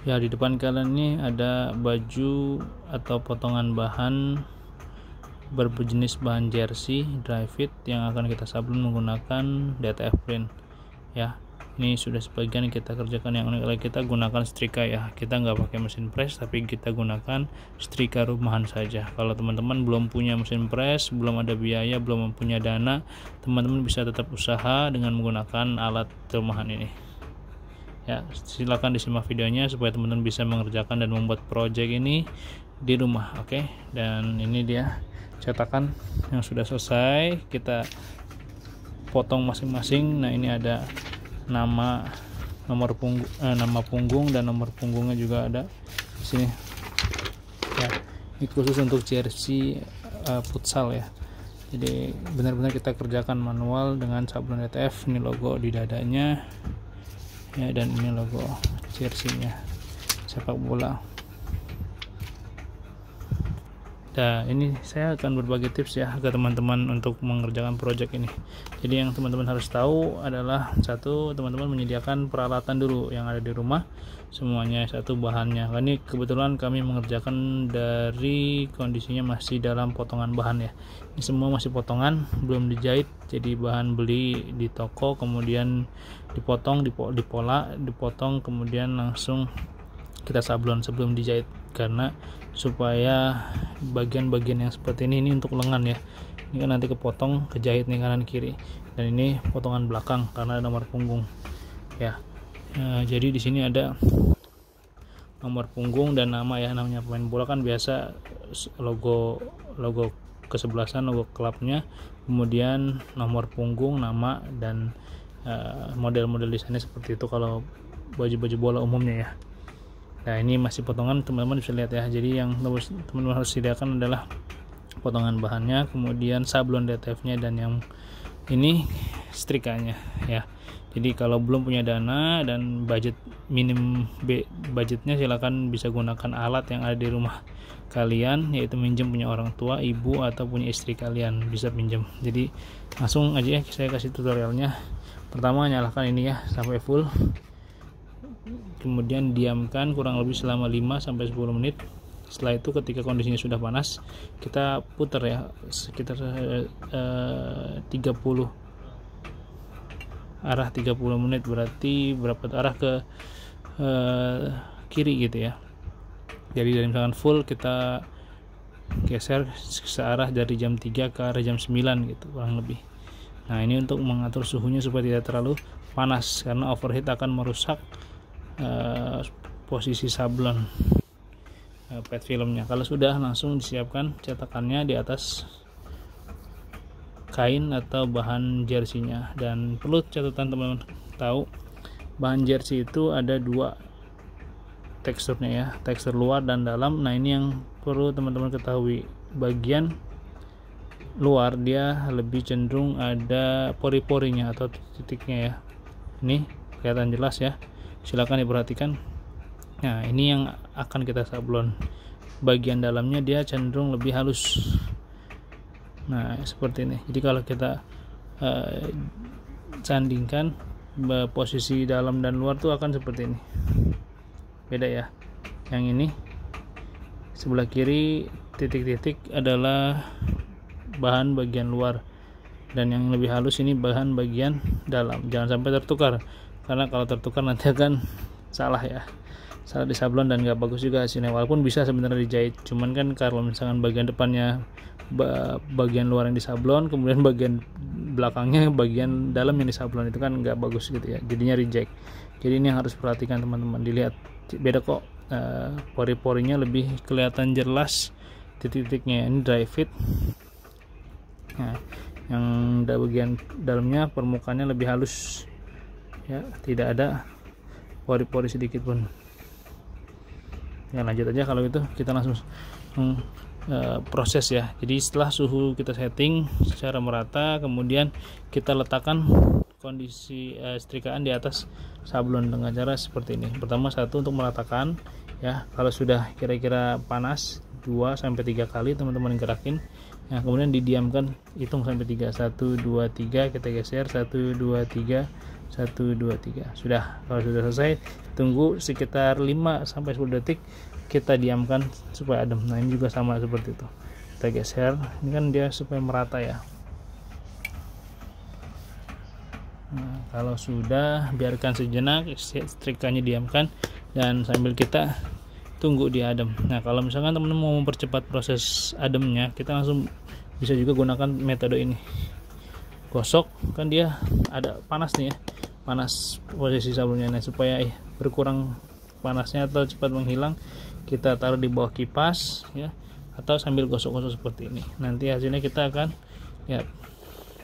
Ya, di depan kalian ini ada baju atau potongan bahan berjenis bahan jersey dry fit yang akan kita sablon menggunakan DTF print ya. Ini sudah sebagian kita kerjakan, yang kita gunakan setrika ya. Kita nggak pakai mesin press, tapi kita gunakan setrika rumahan saja. Kalau teman-teman belum punya mesin press, belum ada biaya, belum punya dana, teman-teman bisa tetap usaha dengan menggunakan alat rumahan ini ya. Silakan disimak videonya supaya teman-teman bisa mengerjakan dan membuat project ini di rumah. Oke, dan ini dia cetakan yang sudah selesai, kita potong masing-masing. Nah, ini ada nama punggung dan nomor punggungnya juga ada di sini ya. Ini khusus untuk jersey futsal ya. Jadi benar-benar kita kerjakan manual dengan sablon DTF. Ini logo di dadanya ya, dan ini logo jersey-nya sepak bola. Nah, ini saya akan berbagi tips ya ke teman-teman untuk mengerjakan project ini. Jadi yang teman-teman harus tahu adalah, satu, teman-teman menyediakan peralatan dulu yang ada di rumah semuanya, satu bahannya. Ini kebetulan kami mengerjakan dari kondisinya masih dalam potongan bahan ya. Ini semua masih potongan, belum dijahit. Jadi bahan beli di toko, kemudian dipotong, dipola, dipotong, kemudian langsung kita sablon sebelum dijahit, karena supaya bagian-bagian yang seperti ini untuk lengan ya. Ini kan nanti kepotong, kejahit nih kanan kiri, dan ini potongan belakang karena ada nomor punggung ya. Jadi di sini ada nomor punggung dan nama ya. Namanya pemain bola kan biasa logo kesebelasan, logo klubnya, kemudian nomor punggung, nama, dan model-model desainnya seperti itu kalau baju-baju bola umumnya ya. Nah, ini masih potongan, teman-teman bisa lihat ya. Jadi yang teman-teman harus sediakan adalah potongan bahannya, kemudian sablon DTF-nya, dan yang ini setrikanya ya. Jadi kalau belum punya dana dan budget budgetnya, silakan bisa gunakan alat yang ada di rumah kalian, yaitu minjem punya orang tua, ibu, atau punya istri kalian, bisa pinjam. Jadi langsung aja ya, saya kasih tutorialnya. Pertama, nyalakan ini ya sampai full, kemudian diamkan kurang lebih selama 5-10 menit. Setelah itu ketika kondisinya sudah panas, kita putar ya sekitar 30 menit, berarti berapa arah ke kiri gitu ya. Jadi dari misalkan full, kita geser searah dari jam 3 ke arah jam 9 gitu kurang lebih. Nah, ini untuk mengatur suhunya supaya tidak terlalu panas, karena overheat akan merusak posisi sablon pet filmnya. Kalau sudah, langsung disiapkan cetakannya di atas kain atau bahan jersey-nya. Dan perlu catatan teman-teman tahu, bahan jersey itu ada dua teksturnya ya, tekstur luar dan dalam. Nah, ini yang perlu teman-teman ketahui. Bagian luar dia lebih cenderung ada pori-porinya atau titiknya ya. Ini kelihatan jelas ya, silakan diperhatikan. Nah, ini yang akan kita sablon. Bagian dalamnya dia cenderung lebih halus. Nah, seperti ini. Jadi kalau kita sandingkan posisi dalam dan luar tuh akan seperti ini. Beda ya. Yang ini sebelah kiri titik-titik adalah bahan bagian luar, dan yang lebih halus ini bahan bagian dalam. Jangan sampai tertukar, karena kalau tertukar nanti akan salah ya, salah di sablon dan nggak bagus juga hasilnya. Walaupun bisa sebenarnya dijahit, cuman kan kalau misalkan bagian depannya bagian luar yang disablon, kemudian bagian belakangnya bagian dalam yang disablon, itu kan nggak bagus gitu ya, jadinya reject. Jadi ini yang harus perhatikan teman-teman, dilihat beda kok, pori-porinya lebih kelihatan jelas, titik-titiknya. Ini dry fit. Nah, yang bagian dalamnya permukaannya lebih halus ya, tidak ada pori-pori sedikit pun ya. Lanjut aja kalau gitu, kita langsung proses ya. Jadi setelah suhu kita setting secara merata, kemudian kita letakkan kondisi setrikaan di atas sablon dengan cara seperti ini. Pertama, satu, untuk meratakan ya. Kalau sudah kira-kira panas, 2-3 kali teman-teman gerakin. Nah, kemudian didiamkan, hitung sampai 3. 1, 2, 3, kita geser. 1, 2, 3, 1 2 3. Sudah. Kalau sudah selesai, tunggu sekitar 5 sampai 10 detik, kita diamkan supaya adem. Nah, ini juga sama seperti itu. Kita geser, ini kan dia supaya merata ya. Nah, kalau sudah, biarkan sejenak, setrikanya diamkan, dan sambil kita tunggu dia adem. Nah, kalau misalkan teman-teman mau mempercepat proses ademnya, kita langsung bisa juga gunakan metode ini. Gosok, kan dia ada panas nih ya, panas posisi sabunnya. Nah, supaya berkurang panasnya atau cepat menghilang, kita taruh di bawah kipas ya, atau sambil gosok-gosok seperti ini. Nanti hasilnya kita akan lihat.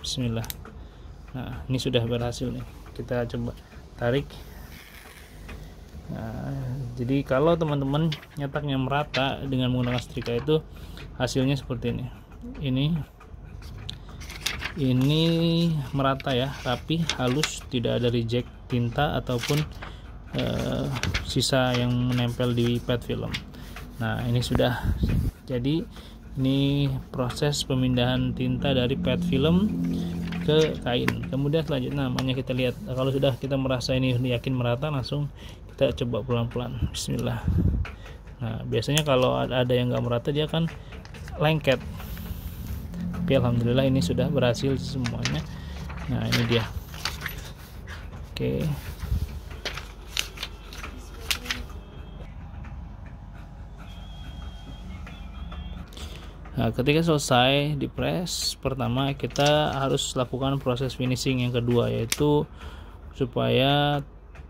Bismillah. Nah, ini sudah berhasil nih. Kita coba tarik. Nah, jadi kalau teman-teman nyetaknya merata dengan menggunakan setrika, itu hasilnya seperti ini. Ini merata ya, rapi, halus, tidak ada reject tinta ataupun sisa yang menempel di pet film. Nah, ini sudah jadi. Ini proses pemindahan tinta dari pet film ke kain. Kemudian selanjutnya namanya kita lihat. Kalau sudah kita merasa ini yakin merata, langsung kita coba pelan-pelan. Bismillah. Nah, biasanya kalau ada yang nggak merata, dia akan lengket. Tapi alhamdulillah ini sudah berhasil semuanya. Nah, ini dia. Oke. Nah, ketika selesai di press, pertama kita harus lakukan proses finishing yang kedua, yaitu supaya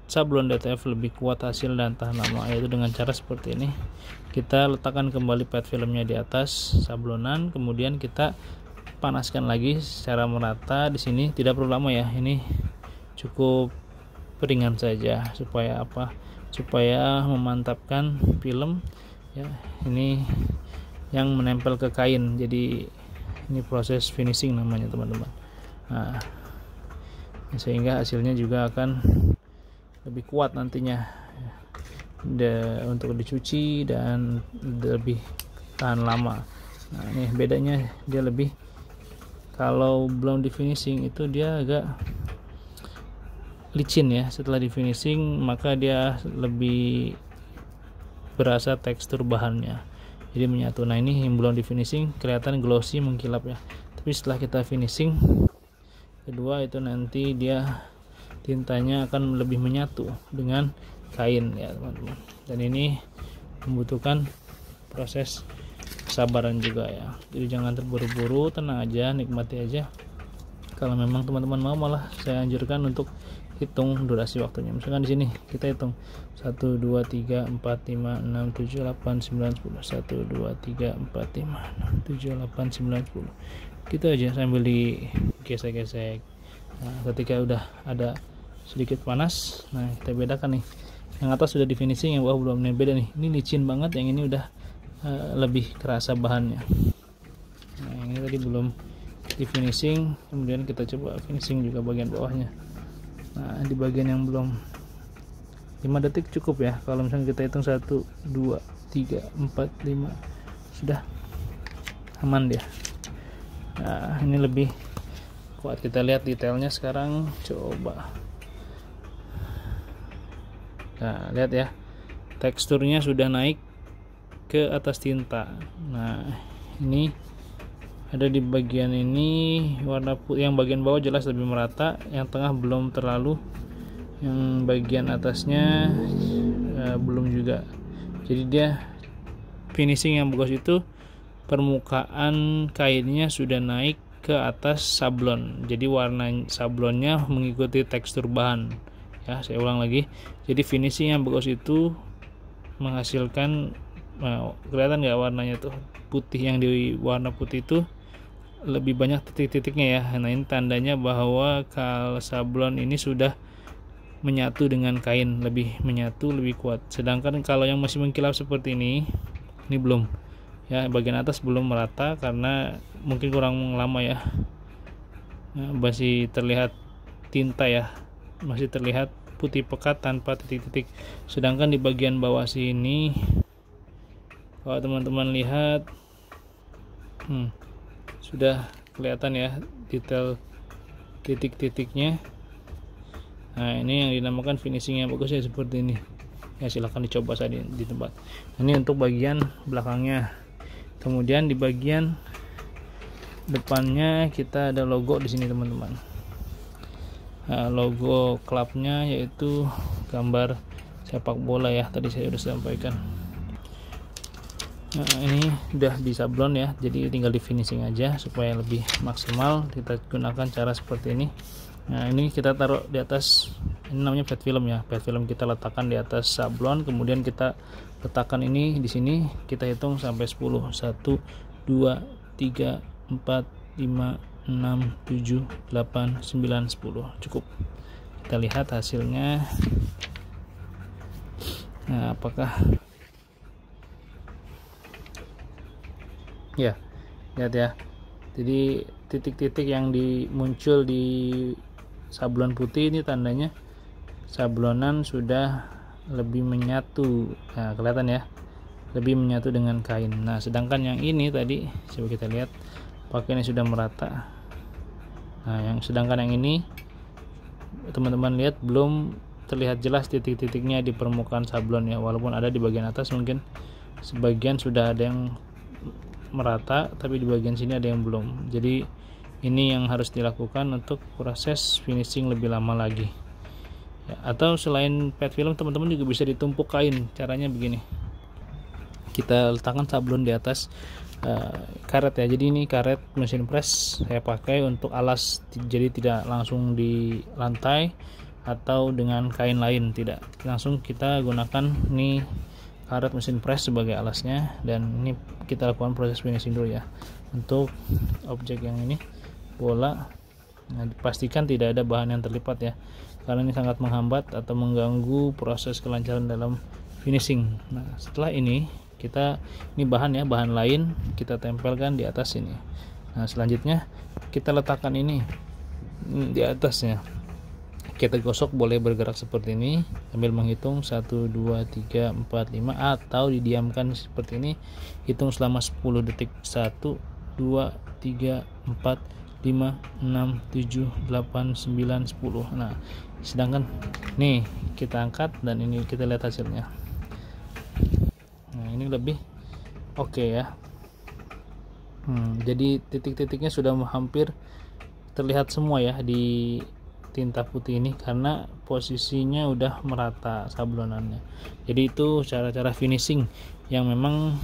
sablon DTF lebih kuat hasil dan tahan lama, yaitu dengan cara seperti ini. Kita letakkan kembali pet filmnya di atas sablonan, kemudian kita panaskan lagi secara merata. Di sini tidak perlu lama ya, ini cukup ringan saja. Supaya apa? Supaya memantapkan film ya, ini yang menempel ke kain. Jadi ini proses finishing namanya teman-teman. Nah, sehingga hasilnya juga akan lebih kuat nantinya untuk dicuci dan lebih tahan lama. Nah, ini bedanya, dia lebih, kalau belum di finishing itu dia agak licin ya. Setelah di finishing maka dia lebih berasa tekstur bahannya, jadi menyatu. Nah, ini yang belum di finishing kelihatan glossy, mengkilap ya. Tapi setelah kita finishing kedua, itu nanti dia tintanya akan lebih menyatu dengan kain ya teman-teman. Dan ini membutuhkan proses kesabaran juga ya. Jadi jangan terburu-buru, tenang aja, nikmati aja. Kalau memang teman-teman mau, malah saya anjurkan untuk hitung durasi waktunya. Misalkan di sini kita hitung 1 2 3 4 5 6 7 8 9 10. 1 2 3 4 5 6 7 8 9 10. Gitu aja sambil digesek-gesek. Nah, ketika udah ada sedikit panas, nah kita bedakan nih. Yang atas sudah di finishing, yang bawah belum. Nih beda nih. Ini licin banget, yang ini udah lebih kerasa bahannya. Nah, yang ini tadi belum di finishing, kemudian kita coba finishing juga bagian bawahnya. Nah, di bagian yang belum, 5 detik cukup ya. Kalau misalnya kita hitung 1 2 3 4 5, sudah aman dia. Nah, ini lebih kuat. Kita lihat detailnya sekarang, coba. Nah, lihat ya, teksturnya sudah naik ke atas tinta. Nah, ini ada di bagian ini warna putih, yang bagian bawah jelas lebih merata, yang tengah belum terlalu, yang bagian atasnya belum juga. Jadi dia finishing yang bagus itu permukaan kainnya sudah naik ke atas sablon, jadi warna sablonnya mengikuti tekstur bahan ya. Saya ulang lagi, jadi finishing yang bagus itu menghasilkan, kelihatan nggak warnanya tuh putih, yang di warna putih itu lebih banyak titik-titiknya ya. Nah, ini tandanya bahwa kalau sablon ini sudah menyatu dengan kain, lebih menyatu, lebih kuat. Sedangkan kalau yang masih mengkilap seperti ini belum ya, bagian atas belum merata karena mungkin kurang lama ya. Nah, masih terlihat tinta ya, masih terlihat putih pekat tanpa titik-titik. Sedangkan di bagian bawah sini, kalau teman-teman lihat, sudah kelihatan ya detail titik-titiknya. Nah, ini yang dinamakan finishing yang bagus ya, seperti ini ya. Silahkan dicoba saja di tempat. Ini untuk bagian belakangnya. Kemudian di bagian depannya kita ada logo di sini teman-teman. Nah, logo klubnya yaitu gambar sepak bola ya, tadi saya sudah sampaikan. Nah, ini udah disablon ya, jadi tinggal di finishing aja supaya lebih maksimal. Kita gunakan cara seperti ini. Nah, ini kita taruh di atas, ini namanya pad film ya. Pad film kita letakkan di atas sablon, kemudian kita letakkan ini di sini. Kita hitung sampai 10. 1 2 3 4 5 6 7 8 9 10. Cukup. Kita lihat hasilnya. Nah, apakah ya, lihat ya. Jadi titik-titik yang muncul di sablon putih ini tandanya sablonan sudah lebih menyatu. Nah, kelihatan ya, lebih menyatu dengan kain. Nah, sedangkan yang ini tadi coba kita lihat, pakaiannya sudah merata. Nah, sedangkan yang ini teman-teman lihat belum terlihat jelas titik-titiknya di permukaan sablon ya, walaupun ada di bagian atas. Mungkin sebagian sudah ada yang merata, tapi di bagian sini ada yang belum. Jadi ini yang harus dilakukan untuk proses finishing lebih lama lagi ya. Atau selain pad film, teman-teman juga bisa ditumpuk kain. Caranya begini, kita letakkan sablon di atas karet ya. Jadi ini karet mesin press saya pakai untuk alas, jadi tidak langsung di lantai atau dengan kain lain, tidak, langsung kita gunakan ini karet mesin press sebagai alasnya. Dan ini kita lakukan proses finishing dulu ya untuk objek yang ini, bola. Nah, pastikan tidak ada bahan yang terlipat ya, karena ini sangat menghambat atau mengganggu proses kelancaran dalam finishing. Nah, setelah ini ini bahan ya, bahan lain kita tempelkan di atas ini. Nah, selanjutnya kita letakkan ini di atasnya. Kita gosok, boleh bergerak seperti ini sambil menghitung 1 2 3 4 5, atau didiamkan seperti ini, hitung selama 10 detik. 1 2 3 4 5 6 7 8 9 10. Nah, sedangkan nih kita angkat dan ini kita lihat hasilnya. Nah, ini lebih oke ya. Jadi titik-titiknya sudah hampir terlihat semua ya di tinta putih ini, karena posisinya udah merata sablonannya. Jadi itu cara-cara finishing yang memang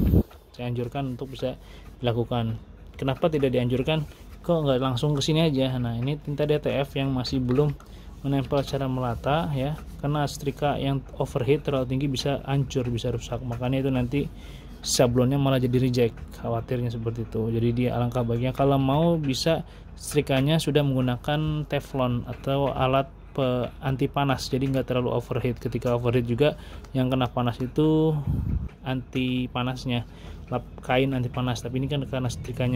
saya anjurkan untuk bisa dilakukan. Kenapa tidak dianjurkan? Kok nggak langsung ke sini aja? Nah, ini tinta DTF yang masih belum menempel secara merata ya, karena setrika yang overheat terlalu tinggi bisa hancur, bisa rusak. Makanya itu nanti sablonnya malah jadi reject, khawatirnya seperti itu. Jadi dia alangkah baiknya kalau mau bisa setrikanya sudah menggunakan teflon atau alat anti panas, jadi nggak terlalu overheat. Ketika overheat juga yang kena panas itu anti panasnya, lap kain anti panas. Tapi ini kan karena setrika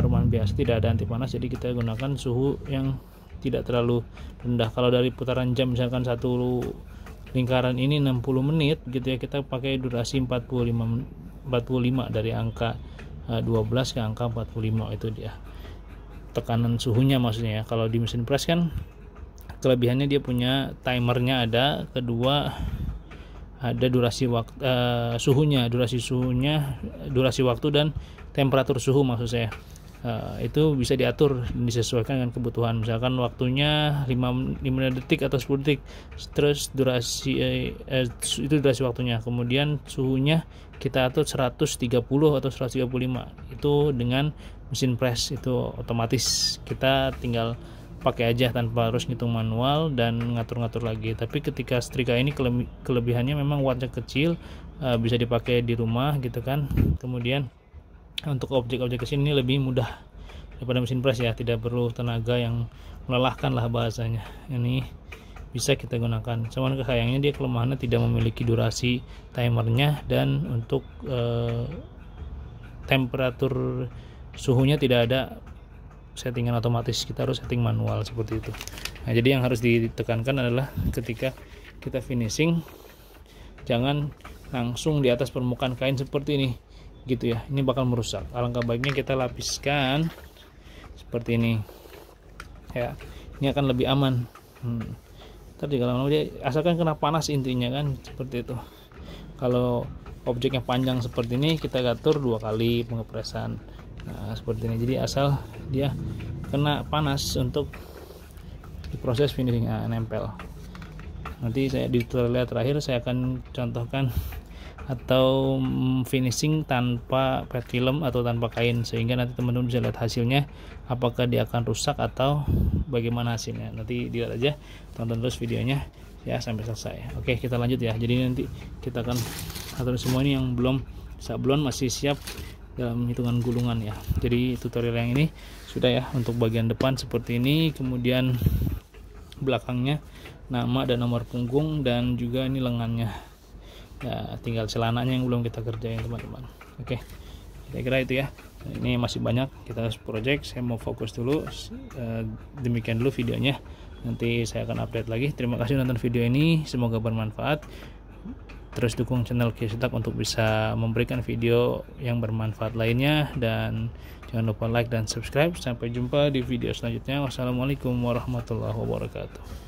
rumahan biasa, tidak ada anti panas, jadi kita gunakan suhu yang tidak terlalu rendah. Kalau dari putaran jam misalkan satu lingkaran ini 60 menit gitu ya, kita pakai durasi 45 dari angka 12 ke angka 45, itu dia tekanan suhunya maksudnya ya. Kalau di mesin press kan kelebihannya dia punya timernya ada, kedua ada durasi waktu suhunya, durasi waktu dan temperatur suhu maksud saya. Itu bisa diatur dan disesuaikan dengan kebutuhan. Misalkan waktunya 5 detik atau 10 detik, terus durasi itu durasi waktunya. Kemudian suhunya kita atur 130 atau 135. Itu dengan mesin press itu otomatis, kita tinggal pakai aja tanpa harus ngitung manual dan ngatur-ngatur lagi. Tapi ketika setrika ini kelebihannya memang wattnya kecil, bisa dipakai di rumah gitu kan. Kemudian untuk objek-objek kesini lebih mudah daripada mesin press ya, tidak perlu tenaga yang melelahkan lah bahasanya. Ini bisa kita gunakan. Cuman sayangnya dia kelemahannya tidak memiliki durasi timernya, dan untuk temperatur suhunya tidak ada settingan otomatis, kita harus setting manual seperti itu. Nah, jadi yang harus ditekankan adalah ketika kita finishing jangan langsung di atas permukaan kain seperti ini gitu ya, ini bakal merusak. Alangkah baiknya kita lapiskan seperti ini ya, ini akan lebih aman. Tadi kalau dia asalkan kena panas intinya kan, seperti itu. Kalau objeknya panjang seperti ini kita atur 2 kali pengepresan. Nah, seperti ini. Jadi asal dia kena panas untuk diproses finishing, nempel. Nanti saya di tutorial terakhir saya akan contohkan atau finishing tanpa pet film atau tanpa kain, sehingga nanti teman-teman bisa lihat hasilnya apakah dia akan rusak atau bagaimana hasilnya. Nanti dilihat aja, tonton terus videonya ya sampai selesai. Oke, kita lanjut ya. Jadi nanti kita akan atur semua ini yang belum sablon masih siap dalam hitungan gulungan ya. Jadi tutorial yang ini sudah ya untuk bagian depan seperti ini, kemudian belakangnya nama dan nomor punggung, dan juga ini lengannya ya, tinggal celananya yang belum kita kerjain teman-teman. Oke, saya kira itu ya. Ini masih banyak kita harus project, saya mau fokus dulu. Demikian dulu videonya, nanti saya akan update lagi. Terima kasih nonton video ini, semoga bermanfaat. Terus dukung channel Kiyoshi Tak untuk bisa memberikan video yang bermanfaat lainnya, dan jangan lupa like dan subscribe. Sampai jumpa di video selanjutnya. Wassalamualaikum warahmatullahi wabarakatuh.